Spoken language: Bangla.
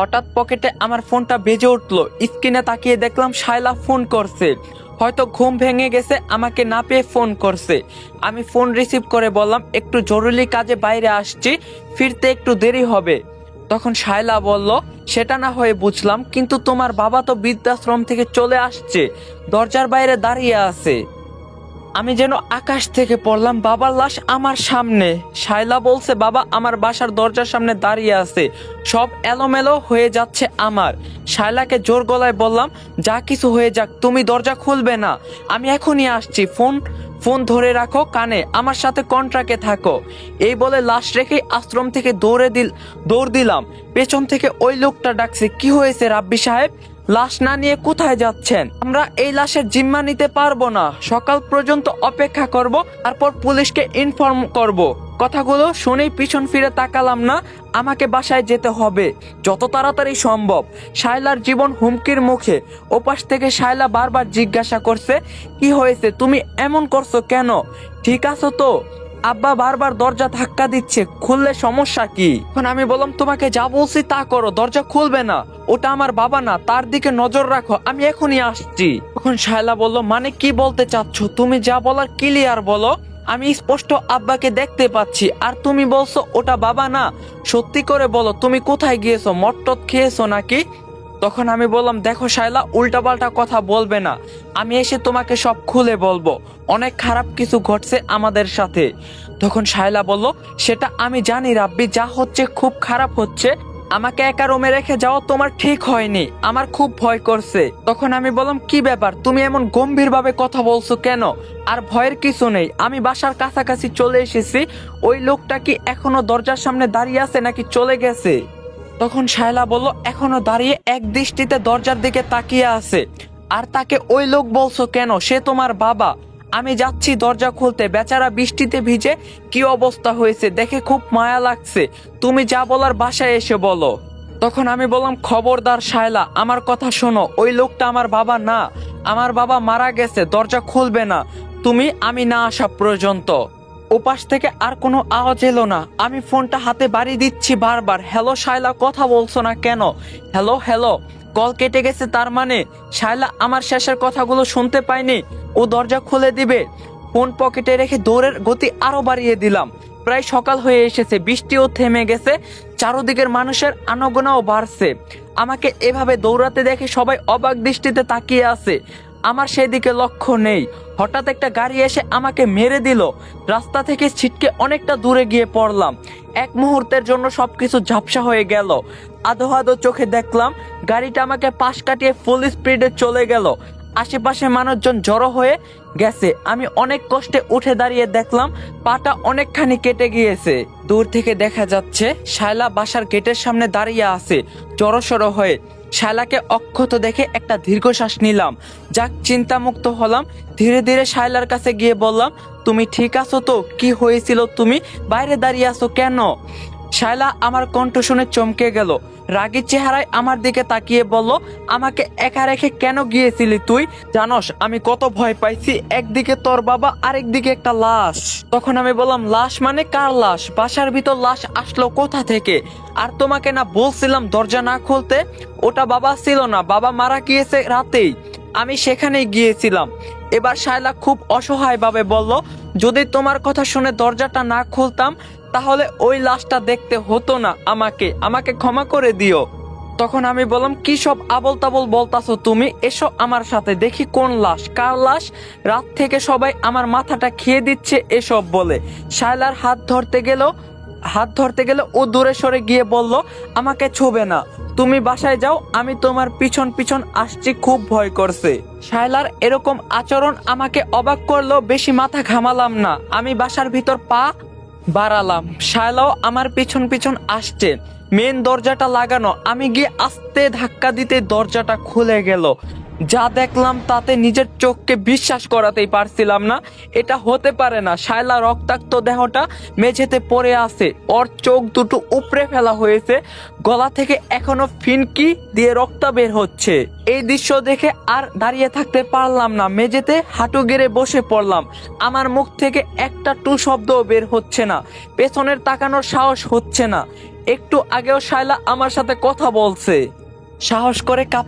হঠাৎ পকেটে আমার ফোনটা বেজে উঠলো। স্ক্রিনে তাকিয়ে দেখলাম শায়লা ফোন করছে। হয়তো ঘুম ভেঙে গেছে, আমাকে না পেয়ে ফোন করছে। আমি ফোন রিসিভ করে বললাম, একটু জরুরি কাজে বাইরে আসছি, ফিরতে একটু দেরি হবে। তখন শায়লা বলল, সেটা না হয়ে বুঝলাম, কিন্তু তোমার বাবা তো বৃদ্ধাশ্রম থেকে চলে আসছে, দরজার বাইরে দাঁড়িয়ে আছে। আমি যেন আকাশ থেকে পড়লাম, বাবার লাশ আমার সামনে। শায়লা বলছে, বাবা আমার বাসার দরজার সামনে দাঁড়িয়ে আছে, সব এলোমেলো হয়ে যাচ্ছে আমার। শায়লাকে জোর গলায় বললাম, যা কিছু হয়ে যাক, তুমি দরজা খুলবে না, আমি এখনই আসছি, ফোন ধরে রাখো কানে, আমার সাথে কন্ট্রাক্টে থাকো। এই বলে লাশ রেখে আশ্রম থেকে দৌড় দিলাম। পেছন থেকে ওই লোকটা ডাকছে, কি হয়েছে রাব্বি সাহেব, লাশ না নিয়ে কোথায় যাচ্ছেন? আমরা এই লাশের জিম্মা নিতে পারবো না, সকাল পর্যন্ত অপেক্ষা করব, তারপর পুলিশকে ইনফর্ম করব। কথাগুলো শুনেই পিছন ফিরে তাকালাম না। আমাকে বাসায় যেতে হবে যত তাড়াতাড়ি সম্ভব। শায়লার জীবন হুমকির মুখে। ওপাশ থেকে শায়লা বারবার জিজ্ঞাসা করছে, কি হয়েছে, তুমি এমন করছো কেন, ঠিক আছো তো? আব্বা বারবার দরজা ধাক্কা দিচ্ছে, খুললে সমস্যা কি? এখন আমি বললাম, তোমাকে যা বলছি তা করো, দরজা খুলবে না, ওটা আমার বাবা না, তার দিকে নজর রাখো, আমি এখনই আসছি। তখন শায়লা বলল, মানে কি বলতে চাচ্ছ, তুমি যা বলার ক্লিয়ার বলো, আমি স্পষ্ট আব্বাকে দেখতে পাচ্ছি, আর তুমি বলছো ওটা বাবা না। সত্যি করে বলো, তুমি কোথায় গিয়েছো, মট্টত খেয়েছো নাকি? তখন আমি বললাম, দেখো শায়লা, উল্টাপাল্টা কথা বলবে না, আমি এসে তোমাকে সব খুলে বলবো, অনেক খারাপ কিছু ঘটছে আমাদের সাথে। তখন শায়লা বলল, সেটা আমি জানি রাব্বি, যা হচ্ছে খুব খারাপ হচ্ছে, আমাকে একা রুমে রেখে যাওয়া তোমার ঠিক হয়নি, আমার খুব ভয় করছে। তখন আমি বললাম, কি ব্যাপার, তুমি এমন গম্ভীর ভাবে কথা বলছো কেন? আর ভয়ের কিছু নেই, আমি বাসার কাছাকাছি চলে এসেছি। ওই লোকটা কি এখনো দরজার সামনে দাঁড়িয়ে আছে নাকি চলে গেছে? তখন শায়লা বলল, এখনো দাঁড়িয়ে এক দৃষ্টিতে দরজার দিকে তাকিয়ে আছে। আর তাকে ওই লোক বলছো কেন, সে তোমার বাবা। আমি যাচ্ছি দরজা খুলতে, বেচারা বৃষ্টিতে ভিজে কি অবস্থা হয়েছে দেখে খুব মায়া লাগছে, তুমি যা বলার বাসায় এসে বলো। তখন আমি বললাম, খবরদার শায়লা, আমার কথা শোনো, ওই লোকটা আমার বাবা না, আমার বাবা মারা গেছে, দরজা খুলবে না তুমি, আমি না আসা পর্যন্ত। ওপাশ থেকে আর কোনো আওয়াজ এলো না। আমি ফোনটা হাতে বাড়ি দিচ্ছি বারবার, হ্যালো শায়লা, কথা বলছো না কেন? হ্যালো হ্যালো, কল কেটে গেছে, তার মানে শায়লা আমার শেষের কথাগুলো শুনতে পায়নি, ও দরজা খুলে দিবে। ফোন পকেটে রেখে দৌড়ের গতি আরো বাড়িয়ে দিলাম। প্রায় সকাল হয়ে এসেছে, বৃষ্টিও থেমে গেছে, চারদিকের মানুষের আনাগোনাও বাড়ছে। আমাকে এভাবে দৌড়াতে দেখে সবাই অবাক দৃষ্টিতে তাকিয়ে আছে, আমার সেদিকে লক্ষ্য নেই। হঠাৎ একটা গাড়ি এসে আমাকে মেরে দিল। রাস্তা থেকে ছিটকে অনেকটা দূরে গিয়ে পড়লাম। এক মুহূর্তের জন্য সবকিছু ঝাপসা হয়ে গেল। আধো আধো চোখে দেখলাম গাড়িটা আমাকে পাশ কাটিয়ে ফুল স্পিডে চলে গেল। আশেপাশে মানুষজন জড়ো হয়ে গেছে। আমি অনেক কষ্টে উঠে দাঁড়িয়ে দেখলাম পাটা অনেকখানি কেটে গিয়েছে। দূর থেকে দেখা যাচ্ছে শায়লা বাসার গেটের সামনে দাঁড়িয়ে আছে জড়সড়ো হয়ে। শায়লাকে অক্ষত দেখে একটা দীর্ঘশ্বাস নিলাম, যাক চিন্তামুক্ত হলাম। ধীরে ধীরে শায়লার কাছে গিয়ে বললাম, তুমি ঠিক আছো তো? কি হয়েছিল, তুমি বাইরে দাঁড়িয়ে আছো কেন? শায়লা আমার কণ্ঠ শুনে চমকে গেল, রাগী চেহারায় আমার দিকে তাকিয়ে বলল, আমাকে একা রেখে কেন গিয়েছিলি তুই? জানোস আমি কত ভয় পাইছি, একদিকে তোর বাবা, আরেকদিকে একটা লাশ। তখন আমি বললাম, লাশ মানে কার লাশ? বাসার ভিতর লাশ আসলো কোথা থেকে? আর তোমাকে না বলছিলাম দরজা না খুলতে? ওটা বাবা ছিল না, বাবা মারা গিয়েছে রাতেই, আমি সেখানেই গিয়েছিলাম। এবার শায়লা খুব অসহায় ভাবে বলল, যদি তোমার কথা শুনে দরজাটা না খুলতাম তাহলে ওই লাশটা দেখতে হতো না, আমাকে ক্ষমা করে দিও। তখন আমি বললাম, কি সব আবল তাবল বলতাছো তুমি? এসো আমার সাথে, দেখি কোন লাশ, কার লাশ। রাত থেকে সবাই আমার মাথাটা খেয়ে দিচ্ছে এসব বলে। শায়লার হাত ধরতে গেলে ও দূরে সরে গিয়ে বলল, আমাকে ছোবে না, তুমি বাসায় যাও, আমি তোমার পিছন পিছন আসছি, খুব ভয় করছে। শায়লার এরকম আচরণ আমাকে অবাক করলো, বেশি মাথা ঘামালাম না। আমি বাসার ভিতর পা বাড়ালাম, শায়লাও আমার পিছন পিছন আসছে। মেন দরজাটা লাগানো, আমি গিয়ে আস্তে ধাক্কা দিতে দরজাটা খুলে গেল। যা দেখলাম তাতে নিজের চোখকে বিশ্বাস করাতেই পারছিলাম না। এটা হতে পারে না, শায়লা রক্তাক্ত দেহটা মেঝেতে পড়ে আছে, ওর চোখ দুটো উপড়ে ফেলা হয়েছে, গলা থেকে এখনো ফিনকি দিয়ে রক্ত বের হচ্ছে। এই দৃশ্য দেখে আর দাঁড়িয়ে থাকতে পারলাম না, মেঝেতে হাঁটু গেড়ে বসে পড়লাম। আমার মুখ থেকে একটা টু শব্দও বের হচ্ছে না, পেছনের তাকানোর সাহস হচ্ছে না। একটু আগেও শায়লা আমার সাথে কথা বলছে। সাহস করে কাপ